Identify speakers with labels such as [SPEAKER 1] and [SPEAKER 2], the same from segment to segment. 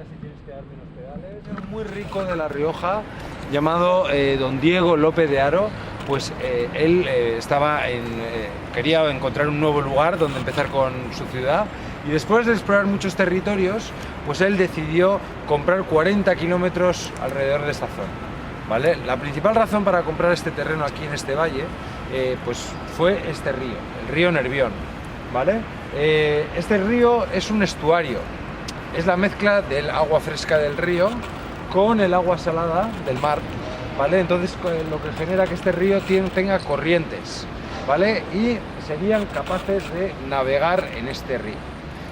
[SPEAKER 1] si tienes que darme unos pedales. Muy rico de La Rioja, llamado don Diego López de Haro, pues él quería encontrar un nuevo lugar donde empezar con su ciudad, y después de explorar muchos territorios, pues él decidió comprar 40 kilómetros alrededor de esta zona, ¿vale? La principal razón para comprar este terreno aquí en este valle, pues fue este río, el río Nervión, ¿vale? Este río es un estuario, es la mezcla del agua fresca del río con el agua salada del mar, ¿vale? Entonces lo que genera que este río tenga corrientes, ¿vale? Y serían capaces de navegar en este río.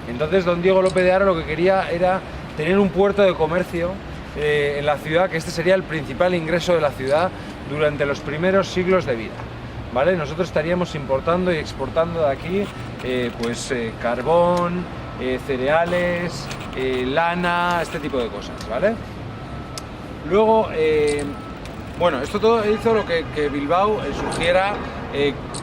[SPEAKER 1] Entonces don Diego López de Haro lo que quería era tener un puerto de comercio en la ciudad, que este sería el principal ingreso de la ciudad durante los primeros siglos de vida, ¿vale? Nosotros estaríamos importando y exportando de aquí carbón, cereales, lana, este tipo de cosas, ¿vale? Luego, bueno, esto todo hizo lo que Bilbao surgiera.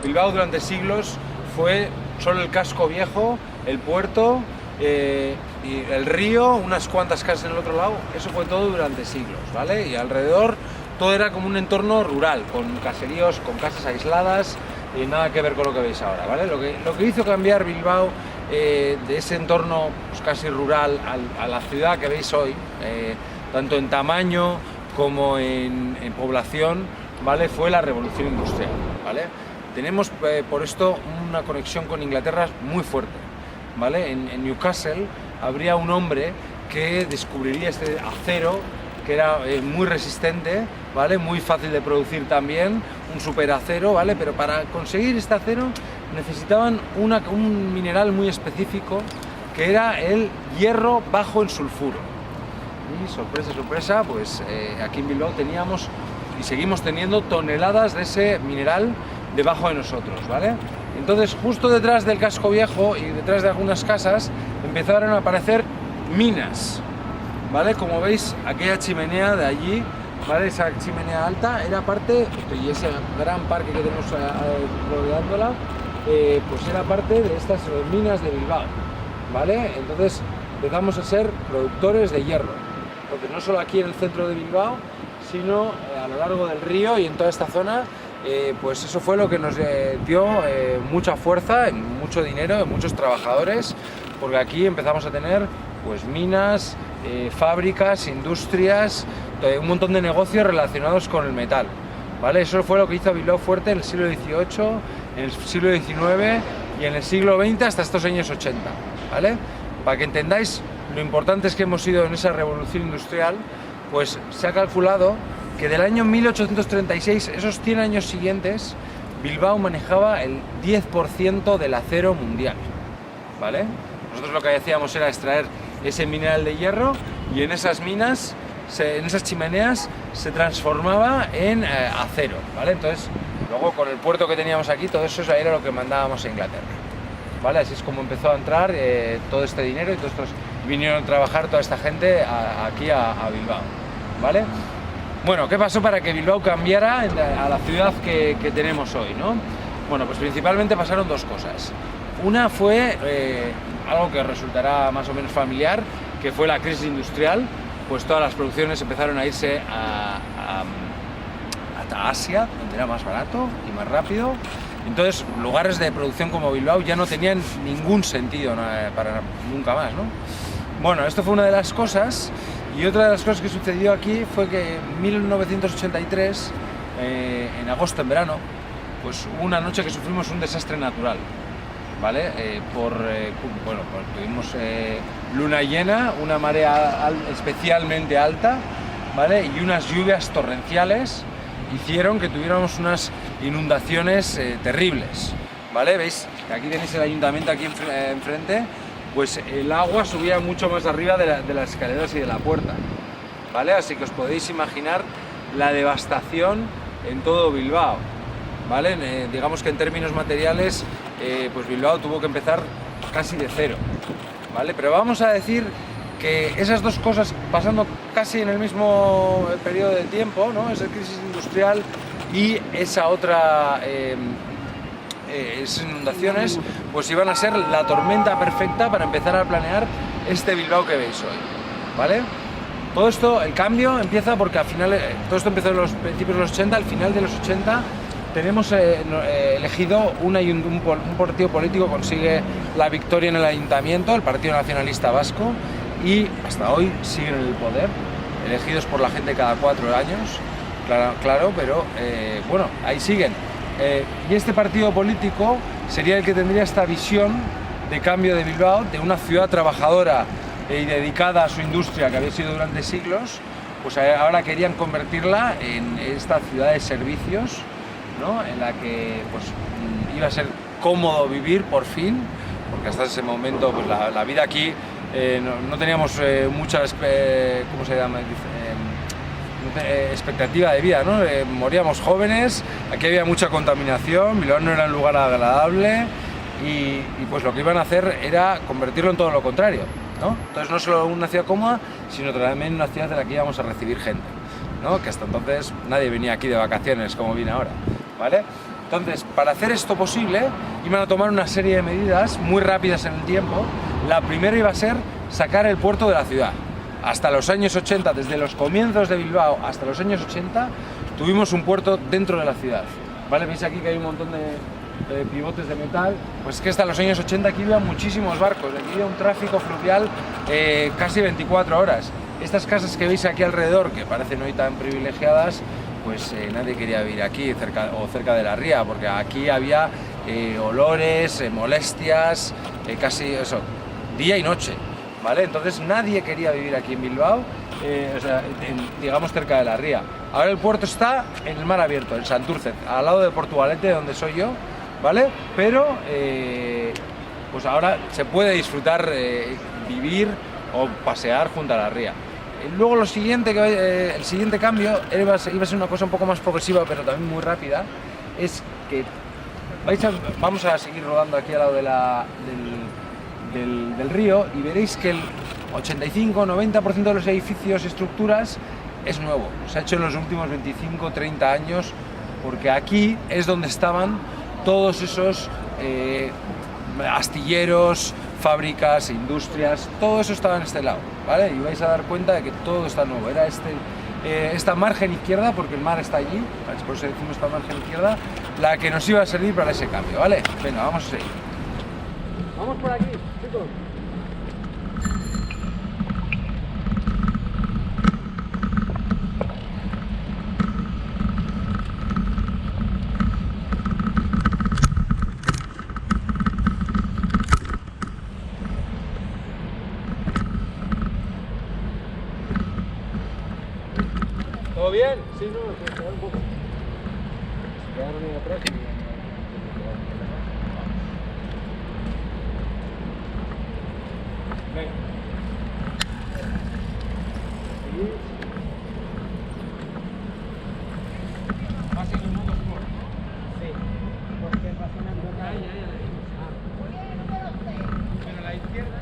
[SPEAKER 1] Bilbao durante siglos fue solo el casco viejo, el puerto y el río, unas cuantas casas en el otro lado. Eso fue todo durante siglos, ¿vale? Y alrededor todo era como un entorno rural, con caseríos, con casas aisladas, y nada que ver con lo que veis ahora, ¿vale? Lo que hizo cambiar Bilbao de ese entorno pues, casi rural a la ciudad que veis hoy, tanto en tamaño como en población, ¿vale? Fue la revolución industrial, ¿vale? Tenemos por esto una conexión con Inglaterra muy fuerte, ¿vale? En Newcastle habría un hombre que descubriría este acero que era muy resistente, ¿vale? Muy fácil de producir también, un superacero, ¿vale? Pero para conseguir este acero necesitaban un mineral muy específico que era el hierro bajo en sulfuro. Y sorpresa, sorpresa, pues aquí en Bilbao teníamos y seguimos teniendo toneladas de ese mineral debajo de nosotros, ¿vale? Entonces, justo detrás del casco viejo y detrás de algunas casas empezaron a aparecer minas, ¿vale? Como veis, aquella chimenea de allí, ¿vale? Esa chimenea alta era parte, y ese gran parque que tenemos rodeándola, pues era parte de estas minas de Bilbao, ¿vale? Entonces empezamos a ser productores de hierro. Entonces, no solo aquí en el centro de Bilbao, sino a lo largo del río y en toda esta zona, pues eso fue lo que nos dio mucha fuerza, mucho dinero, muchos trabajadores, porque aquí empezamos a tener pues minas, fábricas, industrias, un montón de negocios relacionados con el metal, ¿vale? Eso fue lo que hizo a Bilbao fuerte en el siglo XVIII, en el siglo XIX y en el siglo XX hasta estos años 80, ¿vale? Para que entendáis lo importante es que hemos sido en esa revolución industrial, pues se ha calculado que del año 1836, esos 100 años siguientes, Bilbao manejaba el 10% del acero mundial, ¿vale? Nosotros lo que hacíamos era extraer ese mineral de hierro y en esas minas, en esas chimeneas, se transformaba en acero, ¿vale? Entonces, luego con el puerto que teníamos aquí, todo eso era lo que mandábamos a Inglaterra, ¿vale? Así es como empezó a entrar todo este dinero y todos estos vinieron a trabajar toda esta gente aquí a Bilbao, ¿vale? Bueno, ¿qué pasó para que Bilbao cambiara a la ciudad que tenemos hoy, ¿no? Bueno, pues principalmente pasaron dos cosas. Una fue algo que resultará más o menos familiar, que fue la crisis industrial, pues todas las producciones empezaron a irse hasta Asia, donde era más barato y más rápido. Entonces, lugares de producción como Bilbao ya no tenían ningún sentido para nunca más, ¿no? Bueno, esto fue una de las cosas, y otra de las cosas que sucedió aquí fue que en 1983, en agosto, en verano, pues hubo una noche que sufrimos un desastre natural, ¿vale? Tuvimos luna llena, una marea especialmente alta, ¿vale? Y unas lluvias torrenciales hicieron que tuviéramos unas inundaciones terribles, ¿vale? ¿Veis? Aquí tenéis el ayuntamiento aquí enfrente, pues el agua subía mucho más arriba de las escaleras y de la puerta, ¿vale? Así que os podéis imaginar la devastación en todo Bilbao, ¿vale? Digamos que en términos materiales, pues Bilbao tuvo que empezar casi de cero, ¿vale? Pero vamos a decir que esas dos cosas pasando casi en el mismo periodo de tiempo, ¿no? Esa crisis industrial y esa otra, esas inundaciones, pues iban a ser la tormenta perfecta para empezar a planear este Bilbao que veis hoy, ¿vale? Todo esto, el cambio empieza porque al final, todo esto empezó en los principios de los 80, al final de los 80 tenemos elegido un partido político, consigue la victoria en el ayuntamiento, el Partido Nacionalista Vasco, y hasta hoy siguen en el poder, elegidos por la gente cada 4 años, claro, pero bueno, ahí siguen. Y este partido político sería el que tendría esta visión de cambio de Bilbao, de una ciudad trabajadora y dedicada a su industria que había sido durante siglos, pues ahora querían convertirla en esta ciudad de servicios, ¿no? En la que pues, iba a ser cómodo vivir por fin, porque hasta ese momento pues, la vida aquí no teníamos muchas, ¿cómo se llama? Expectativa de vida, ¿no? Moríamos jóvenes, aquí había mucha contaminación, Bilbao no era un lugar agradable y pues lo que iban a hacer era convertirlo en todo lo contrario, ¿no? Entonces no solo una ciudad cómoda, sino también una ciudad de la que íbamos a recibir gente, ¿no? Que hasta entonces nadie venía aquí de vacaciones como viene ahora, ¿vale? Entonces, para hacer esto posible, iban a tomar una serie de medidas muy rápidas en el tiempo. La primera iba a ser sacar el puerto de la ciudad. Hasta los años 80, desde los comienzos de Bilbao hasta los años 80, tuvimos un puerto dentro de la ciudad, ¿vale? Veis aquí que hay un montón de pivotes de metal, pues que hasta los años 80 aquí había muchísimos barcos, aquí había un tráfico fluvial casi 24 horas. Estas casas que veis aquí alrededor, que parecen hoy tan privilegiadas, pues nadie quería vivir aquí cerca de la ría, porque aquí había olores, molestias, casi eso, día y noche, ¿vale? Entonces nadie quería vivir aquí en Bilbao, digamos cerca de la ría. Ahora el puerto está en el mar abierto, en Santurce, al lado de Portugalete, donde soy yo, ¿vale? Pero pues ahora se puede disfrutar, vivir o pasear junto a la ría. Luego el siguiente cambio iba a ser una cosa un poco más progresiva, pero también muy rápida, es que vamos a seguir rodando aquí al lado del río y veréis que el 85-90% de los edificios y estructuras es nuevo, se ha hecho en los últimos 25-30 años, porque aquí es donde estaban todos esos astilleros, fábricas, industrias, todo eso estaba en este lado, ¿vale? Y vais a dar cuenta de que todo está nuevo. Era esta margen izquierda, porque el mar está allí, por eso decimos esta margen izquierda, la que nos iba a servir para ese cambio, ¿vale? Venga, vamos a seguir. Vamos por aquí, chicos. ¿Todo bien? Sí, no, quedar un poco. Quedaron ahí atrás y... Venga. Seguimos. Más en el modo sport, ¿no? Sí. Porque razonando ahí, ya la vimos. Pero la izquierda...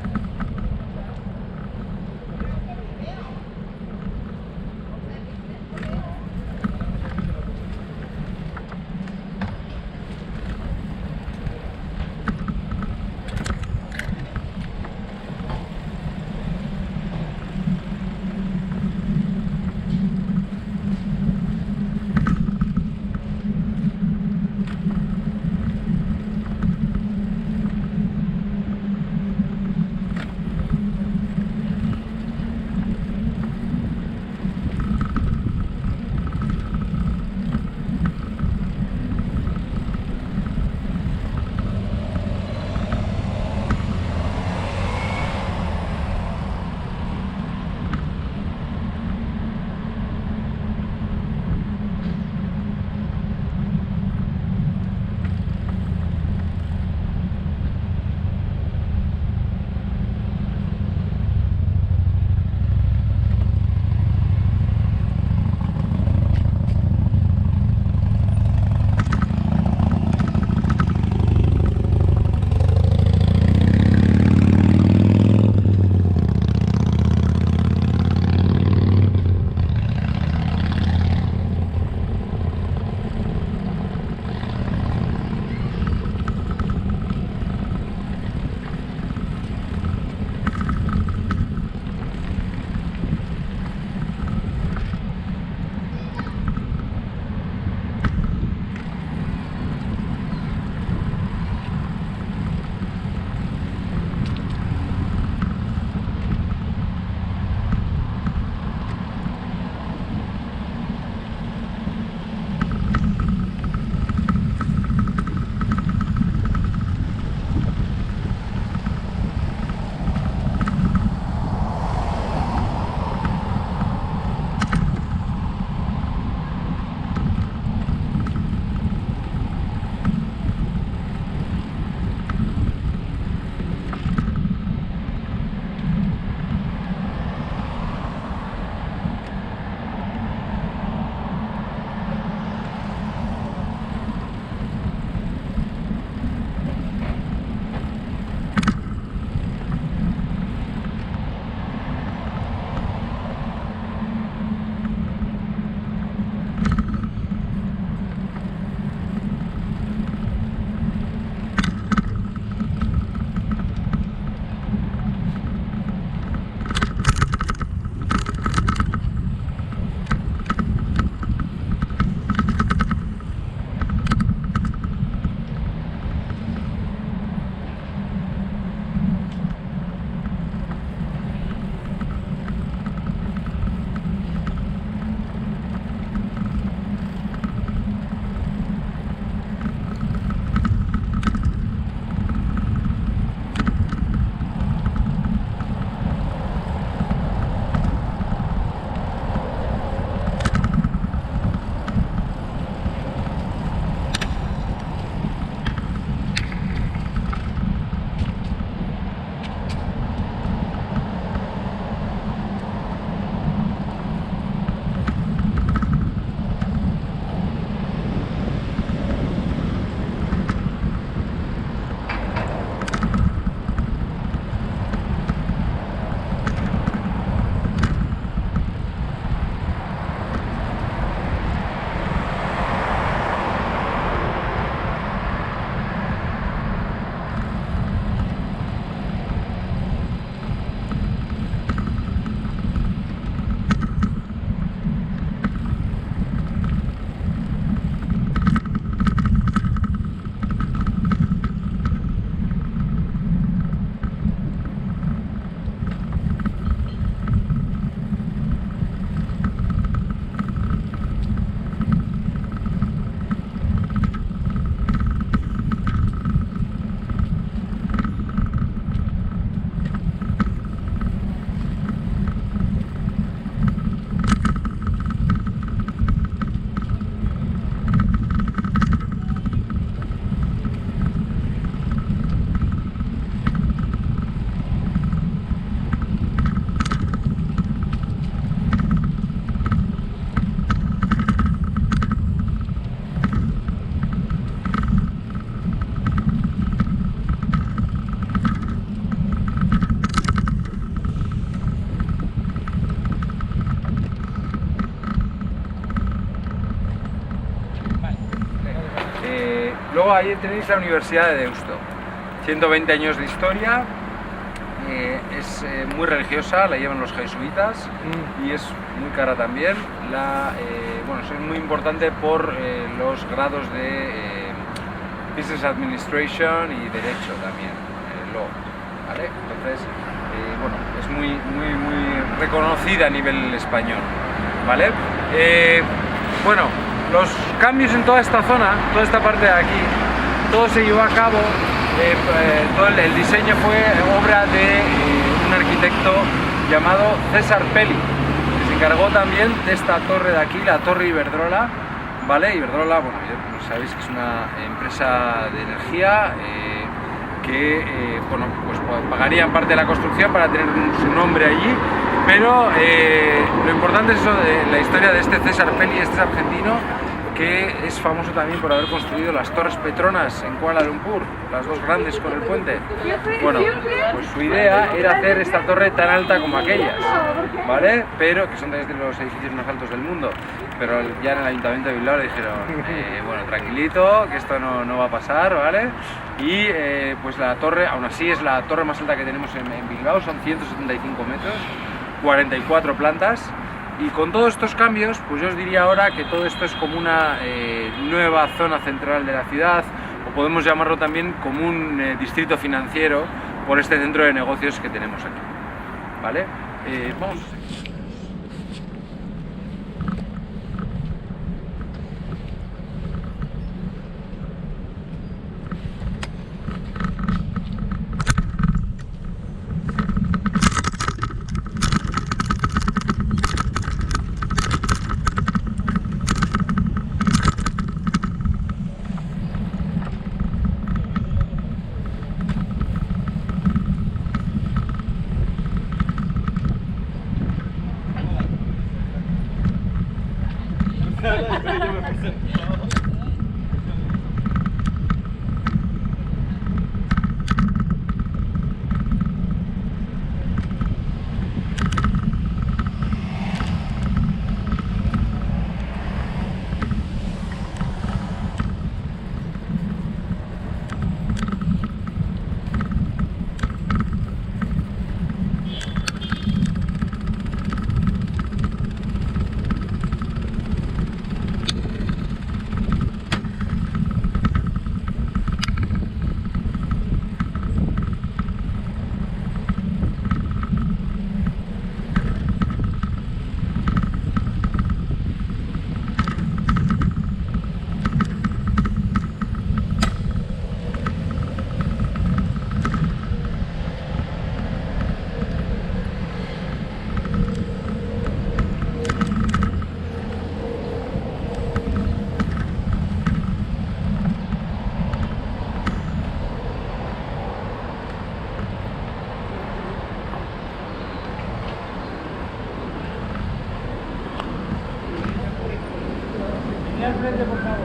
[SPEAKER 1] ahí tenéis la Universidad de Deusto, 120 años de historia, es muy religiosa, la llevan los jesuitas y es muy cara también. Bueno, es muy importante por los grados de Business Administration y Derecho también, Law, ¿vale? Entonces, bueno, es muy reconocida a nivel español, ¿vale? Bueno, los cambios en toda esta zona, toda esta parte de aquí, todo se llevó a cabo, todo el diseño fue obra de un arquitecto llamado César Pelli, que se encargó también de esta torre de aquí, la Torre Iberdrola, ¿vale? Iberdrola, bueno, ya sabéis que es una empresa de energía que bueno, pues pagarían parte de la construcción para tener su nombre allí, pero lo importante es eso de la historia de este César Pelli, este argentino, que es famoso también por haber construido las Torres Petronas en Kuala Lumpur, las dos grandes con el puente. Bueno, pues su idea era hacer esta torre tan alta como aquellas, ¿vale? Pero, que son de los edificios más altos del mundo, pero ya en el Ayuntamiento de Bilbao le dijeron, bueno, tranquilito, que esto no va a pasar, ¿vale? Y pues la torre, aún así es la torre más alta que tenemos en Bilbao, son 175 metros, 44 plantas. Y con todos estos cambios, pues yo os diría ahora que todo esto es como una nueva zona central de la ciudad, o podemos llamarlo también como un distrito financiero por este centro de negocios que tenemos aquí, ¿vale? Vamos. Al frente, por favor.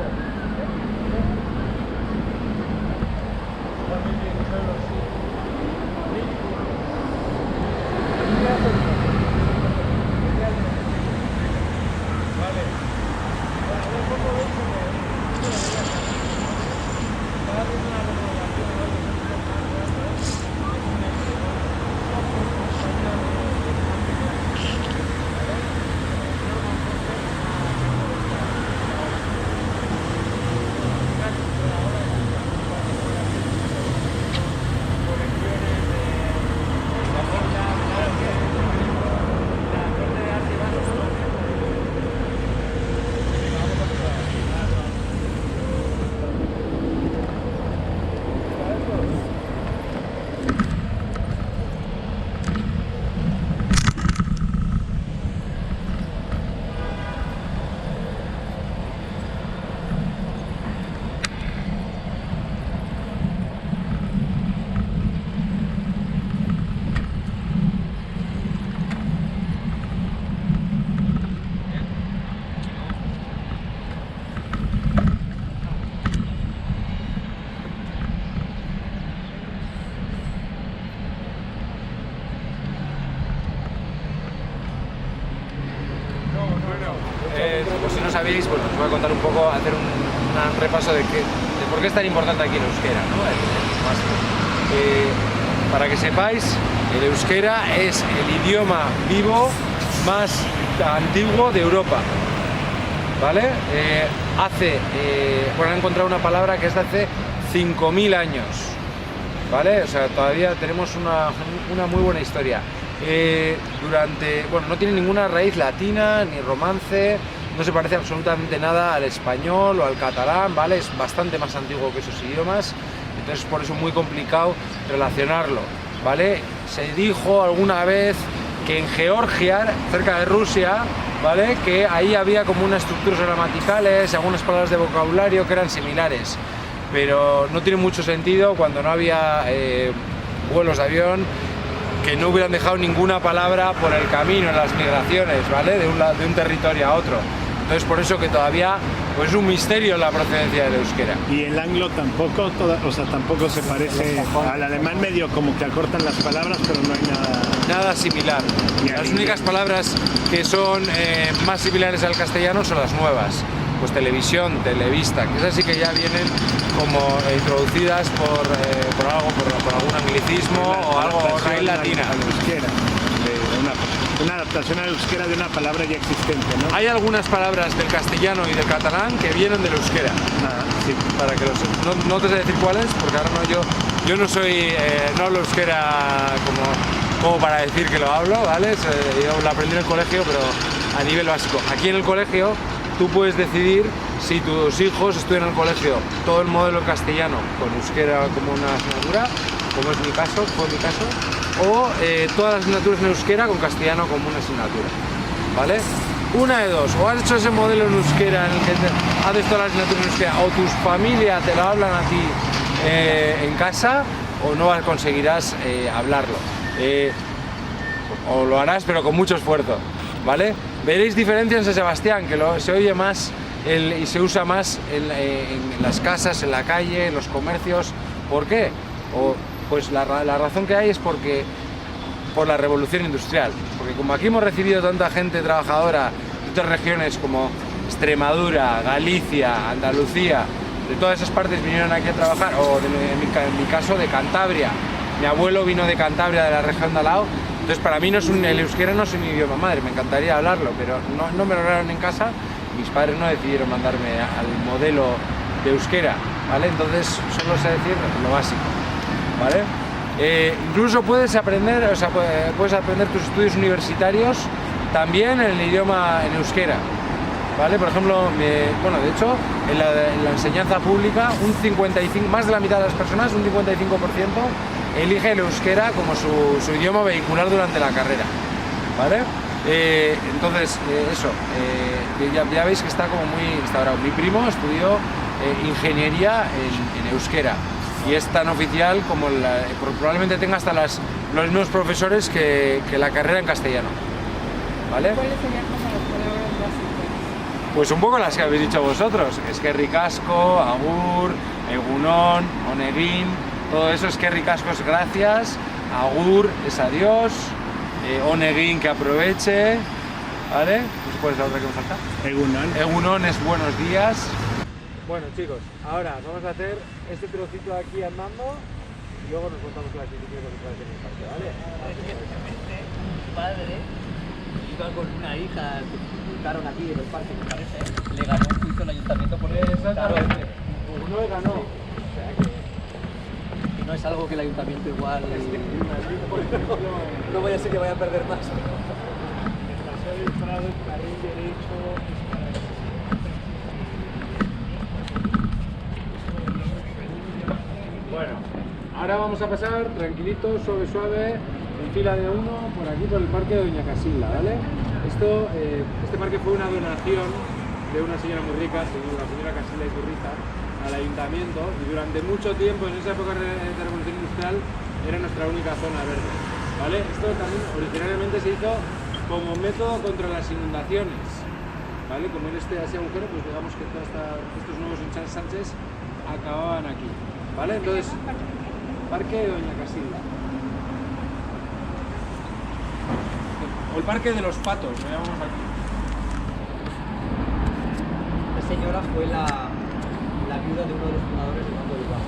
[SPEAKER 1] Pues si no sabéis, pues os voy a contar un poco, hacer un repaso de por qué es tan importante aquí el euskera, ¿no? El vasco. Para que sepáis, el euskera es el idioma vivo más antiguo de Europa, ¿vale? Bueno, han encontrado una palabra que es de hace 5.000 años, ¿vale? O sea, todavía tenemos una muy buena historia. Bueno, no tiene ninguna raíz latina ni romance, no se parece absolutamente nada al español o al catalán, ¿vale? Es bastante más antiguo que esos idiomas, entonces por eso es muy complicado relacionarlo, ¿vale? Se dijo alguna vez que en Georgia, cerca de Rusia, ¿vale? Que ahí había como unas estructuras gramaticales, algunas palabras de vocabulario que eran similares, pero no tiene mucho sentido cuando no había vuelos de avión, que no hubieran dejado ninguna palabra por el camino en las migraciones, ¿vale? De un territorio a otro. Entonces por eso que todavía pues, es un misterio la procedencia del euskera.
[SPEAKER 2] Y el anglo tampoco, tampoco se parece al alemán, medio como que acortan las palabras, pero no hay
[SPEAKER 1] nada similar. Las únicas palabras que son más similares al castellano son las nuevas. Pues televisión, televista, que esas sí que ya vienen como introducidas por algún anglicismo o algo raíz latina.
[SPEAKER 2] Una adaptación al euskera de una palabra ya existente, ¿no?
[SPEAKER 1] Hay algunas palabras del castellano y del catalán que vienen del euskera.
[SPEAKER 2] Sí.
[SPEAKER 1] Para que no te sé decir cuáles, porque ahora no, yo no soy, no hablo euskera como para decir que lo hablo, ¿vale? Yo lo aprendí en el colegio, pero a nivel básico. Aquí en el colegio tú puedes decidir si tus hijos estudian en el colegio todo el modelo castellano con euskera como una asignatura, como es mi caso, fue mi caso, o todas las asignaturas en euskera con castellano como una asignatura, ¿vale? Una de dos, o has hecho ese modelo en euskera en el que haces todas las asignaturas en euskera, o tus familias te lo hablan a ti en casa, o no conseguirás hablarlo. O lo harás pero con mucho esfuerzo, ¿vale? Veréis diferencia en San Sebastián, que se oye más y se usa más en las casas, en la calle, en los comercios. ¿Por qué? Pues la razón que hay es por la revolución industrial. Porque como aquí hemos recibido tanta gente trabajadora de otras regiones como Extremadura, Galicia, Andalucía, de todas esas partes vinieron aquí a trabajar, o en mi caso de Cantabria. Mi abuelo vino de Cantabria, de la región de al lado. Entonces para mí el euskera no es un idioma madre, me encantaría hablarlo, pero no me lo hablaron en casa. Mis padres no decidieron mandarme al modelo de euskera, ¿vale? Entonces solo sé decir lo básico, ¿vale? Incluso puedes aprender tus estudios universitarios también en el idioma en euskera, ¿vale? Por ejemplo, de hecho, en la enseñanza pública, más de la mitad de las personas, un 55%, elige el euskera como su idioma vehicular durante la carrera, ¿vale? Entonces, ya veis que está como muy instaurado. Mi primo estudió ingeniería en euskera y es tan oficial como probablemente tenga hasta los mismos profesores que la carrera en castellano, ¿vale?
[SPEAKER 3] ¿Cuáles serían como las palabras básicas?
[SPEAKER 1] Pues un poco las que habéis dicho vosotros, eskerrik asko, agur, egunon, onegin, todo eso. Eskerrik asko es gracias, agur es adiós, onegin que aproveche, ¿vale? No sé cuál es la otra que me falta.
[SPEAKER 2] Egunon.
[SPEAKER 1] Egunon es buenos días. Bueno chicos, ahora vamos a hacer este trocito aquí andando y luego nos contamos las vicisitudes que en el parque, ¿vale?
[SPEAKER 4] Recientemente su padre iba con una hija que juntaron aquí en el parque, me parece, le ganó un juicio al ayuntamiento por
[SPEAKER 1] Exactamente. Uno le ganó. O sea
[SPEAKER 4] que no es algo que el ayuntamiento igual no vaya a ser que vaya a perder más.
[SPEAKER 2] Paseo del Prado, el carril derecho es para eso.
[SPEAKER 1] Bueno, ahora vamos a pasar tranquilito, suave, en fila de uno, por aquí por el parque de Doña Casilda, ¿vale? Este parque fue una donación de una señora muy rica, la señora Casilda Iturriza, al ayuntamiento, y durante mucho tiempo, en esa época de revolución industrial, era nuestra única zona verde, ¿vale? Esto también originalmente se hizo como método contra las inundaciones, ¿vale? Como en ese agujero, pues digamos que estos nuevos ensanches acababan aquí, ¿vale? Entonces, Parque de Doña Casilda. O el Parque de los Patos, lo llamamos aquí.
[SPEAKER 4] Esta señora fue la viuda de uno de los fundadores del Banco de Bilbao.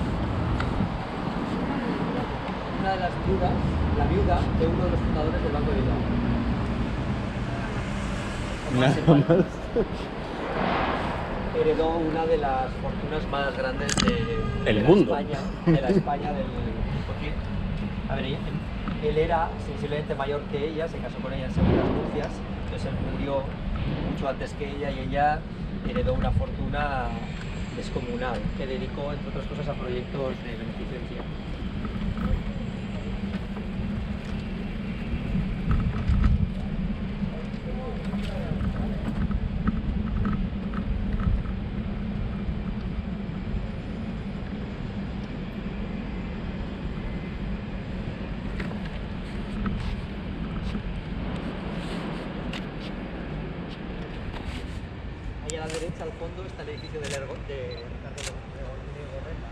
[SPEAKER 4] Una de las viudas, la viuda de uno de los fundadores del Banco de Bilbao.
[SPEAKER 2] Nada más.
[SPEAKER 4] Heredó una de las fortunas más grandes de
[SPEAKER 2] El
[SPEAKER 4] la
[SPEAKER 2] mundo.
[SPEAKER 4] España, de la España del... Porque, a ver, él era sensiblemente mayor que ella, se casó con ella en segundas nupcias, entonces él murió mucho antes que ella y ella heredó una fortuna descomunal que dedicó, entre otras cosas, a proyectos de beneficencia. Ahí a la derecha, al fondo, está el edificio de Ricardo Legorreta.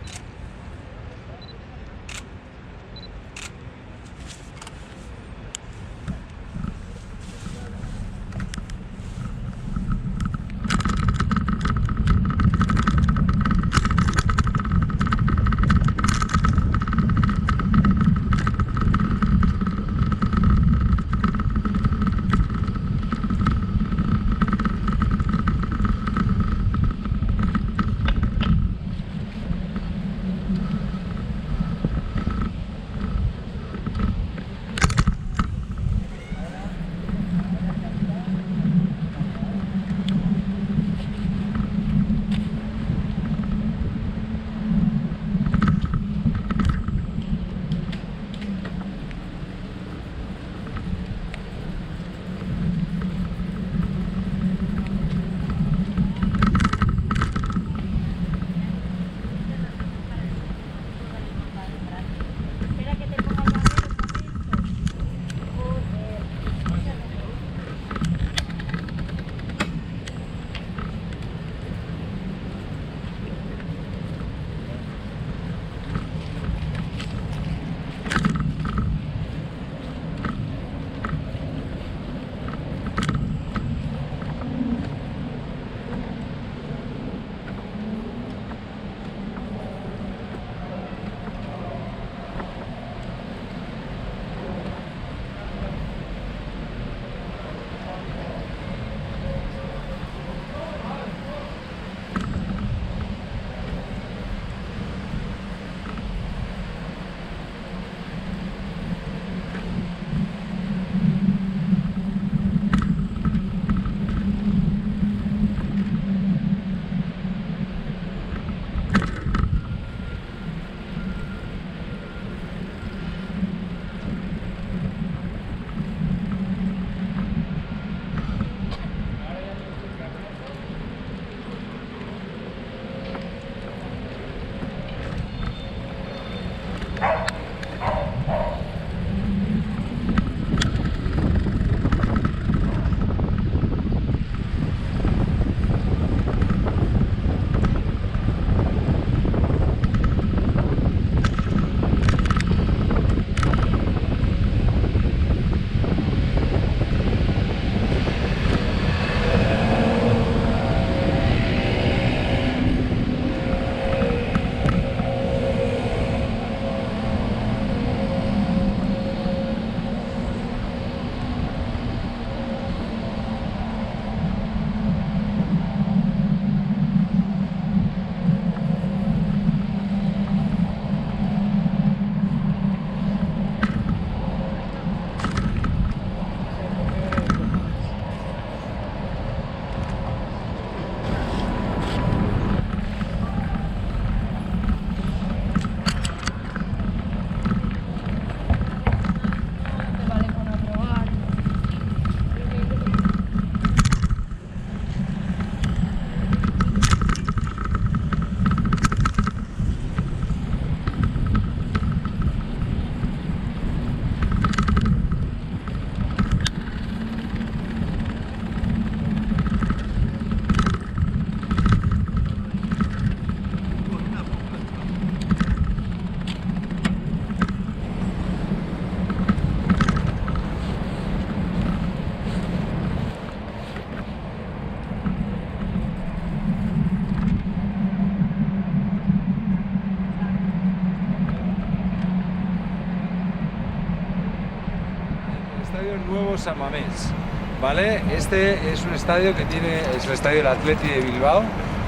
[SPEAKER 1] Estadio Nuevo San Mamés, ¿vale? Este es un estadio que es el estadio del Athletic de Bilbao,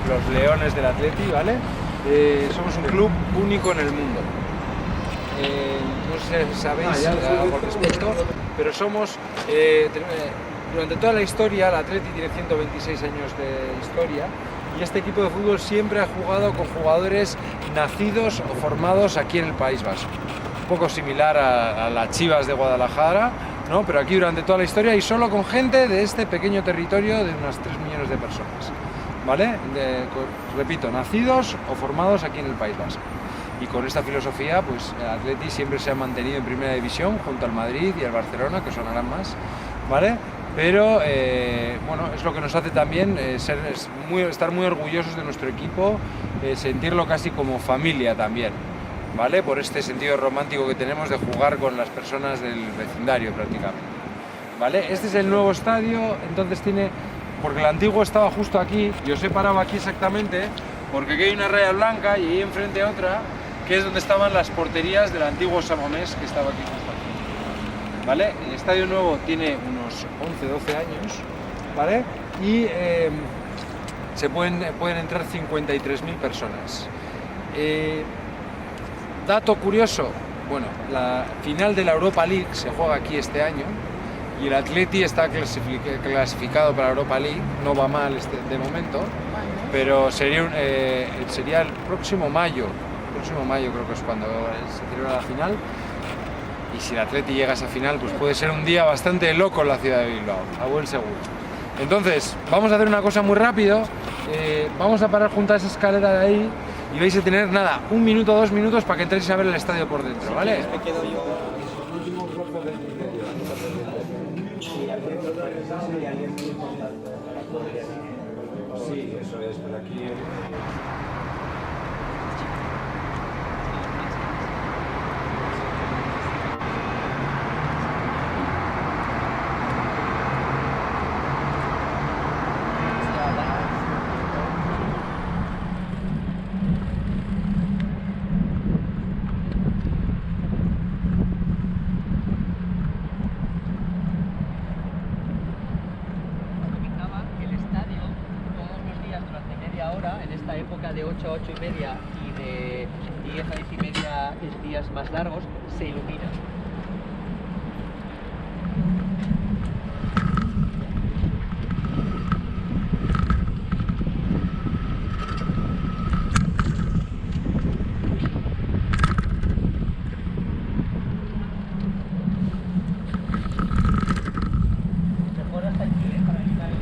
[SPEAKER 1] los Leones del Athletic, ¿vale? Somos un club único en el mundo. No sé si sabéis algo al respecto, pero somos, durante toda la historia, el Athletic tiene 126 años de historia, y este equipo de fútbol siempre ha jugado con jugadores nacidos o formados aquí en el País Vasco. Un poco similar a las Chivas de Guadalajara, ¿no? Pero aquí durante toda la historia y solo con gente de este pequeño territorio de unas 3 millones de personas, ¿vale? Repito, nacidos o formados aquí en el País Vasco. Y con esta filosofía, pues el Athletic siempre se ha mantenido en primera división junto al Madrid y al Barcelona, que sonarán más, ¿vale? Pero bueno, es lo que nos hace también estar muy orgullosos de nuestro equipo, sentirlo casi como familia también, ¿vale? Por este sentido romántico que tenemos de jugar con las personas del vecindario prácticamente, ¿vale? Este es el nuevo estadio, entonces porque el antiguo estaba justo aquí, y os he parado aquí exactamente, porque aquí hay una raya blanca y ahí enfrente otra, que es donde estaban las porterías del antiguo San Mamés, que estaba aquí justo aquí, ¿vale? El estadio nuevo tiene unos 11-12 años, ¿vale? Y pueden entrar 53.000 personas. Dato curioso, bueno, la final de la Europa League se juega aquí este año y el Athletic está clasificado para la Europa League, no va mal de momento, pero sería el próximo mayo creo que es cuando se celebra la final, y si el Athletic llega a esa final, pues puede ser un día bastante loco en la ciudad de Bilbao, a buen seguro. Entonces, vamos a hacer una cosa muy rápido, vamos a parar junto a esa escalera de ahí y vais a tener, nada, 1 minuto o 2 minutos para que entréis a ver el estadio por dentro, ¿vale?
[SPEAKER 4] Me quedo yo.
[SPEAKER 1] Sí, eso es, por aquí.
[SPEAKER 4] En esta época de 8 a 8 y media y de 10 a 10 y media días más largos, se ilumina. Mejor hasta aquí, para evitar el...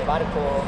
[SPEAKER 4] barco